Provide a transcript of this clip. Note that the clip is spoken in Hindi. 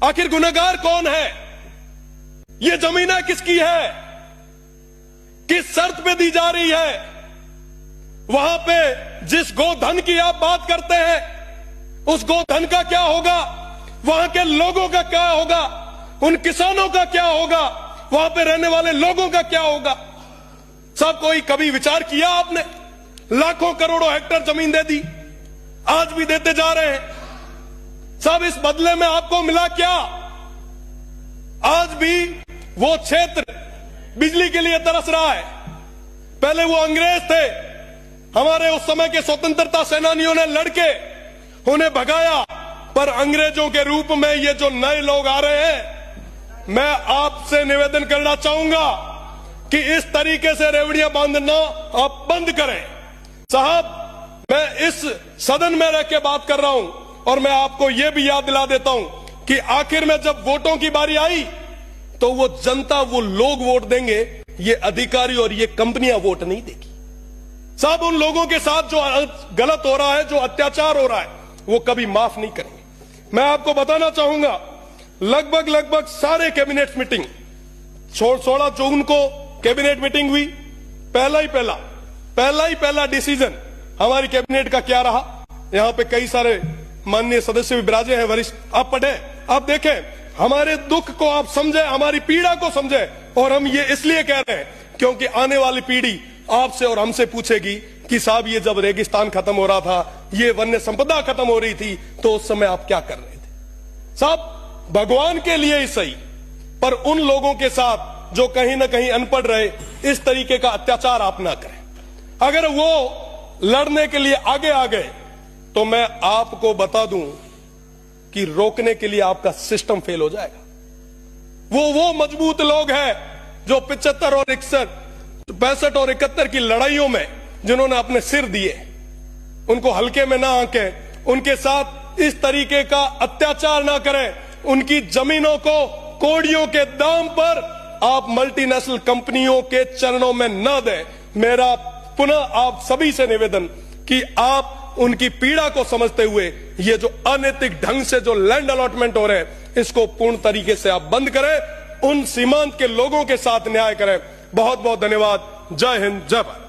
आखिर गुनहगार कौन है? ये जमीनें किसकी है? किस शर्त पे दी जा रही है? वहां पे जिस गोधन की आप बात करते हैं, उस गोधन का क्या होगा? वहां के लोगों का क्या होगा? उन किसानों का क्या होगा? वहां पे रहने वाले लोगों का क्या होगा? सब कोई कभी विचार किया आपने? लाखों करोड़ों हेक्टेयर जमीन दे दी, आज भी देते जा रहे हैं। सब इस बदले में आपको मिला क्या? आज भी वो क्षेत्र बिजली के लिए तरस रहा है। पहले वो अंग्रेज थे, हमारे उस समय के स्वतंत्रता सेनानियों ने लड़के उन्हें भगाया, पर अंग्रेजों के रूप में ये जो नए लोग आ रहे हैं, मैं आपसे निवेदन करना चाहूंगा कि इस तरीके से रेवड़ियां बांधना आप बंद करें। साहब, मैं इस सदन में रह के बात कर रहा हूं और मैं आपको यह भी याद दिला देता हूं कि आखिर में जब वोटों की बारी आई तो वो जनता, वो लोग वोट देंगे, ये अधिकारी और ये कंपनियां वोट नहीं देगी। साहब, उन लोगों के साथ जो गलत हो रहा है, जो अत्याचार हो रहा है, वो कभी माफ नहीं करेंगे। मैं आपको बताना चाहूंगा, लगभग सारे कैबिनेट मीटिंग 16 जून को कैबिनेट मीटिंग हुई। पहला ही पहला डिसीजन हमारी कैबिनेट का क्या रहा? यहां पे कई सारे माननीय सदस्य भी विराजे हैं, वरिष्ठ, आप पढ़े, आप देखें, हमारे दुख को आप समझे, हमारी पीड़ा को समझे। और हम ये इसलिए कह रहे हैं क्योंकि आने वाली पीढ़ी आपसे और हमसे पूछेगी कि साहब, ये जब रेगिस्तान खत्म हो रहा था, ये वन्य संपदा खत्म हो रही थी, तो उस समय आप क्या कर रहे थे? साहब, भगवान के लिए ही सही, पर उन लोगों के साथ जो कहीं ना कहीं अनपढ़ रहे, इस तरीके का अत्याचार आप ना करें। अगर वो लड़ने के लिए आगे आ गए तो मैं आपको बता दूं कि रोकने के लिए आपका सिस्टम फेल हो जाएगा। वो मजबूत लोग हैं जो 75 और 61, 65 और 71 की लड़ाइयों में जिन्होंने अपने सिर दिए, उनको हल्के में ना आंकें, उनके साथ इस तरीके का अत्याचार ना करें, उनकी जमीनों को कोड़ियों के दाम पर आप मल्टीनेशनल कंपनियों के चरणों में न दें। मेरा पुनः आप सभी से निवेदन कि आप उनकी पीड़ा को समझते हुए ये जो अनैतिक ढंग से जो लैंड अलॉटमेंट हो रहे हैं, इसको पूर्ण तरीके से आप बंद करें, उन सीमांत के लोगों के साथ न्याय करें। बहुत बहुत धन्यवाद। जय हिंद, जय भारत।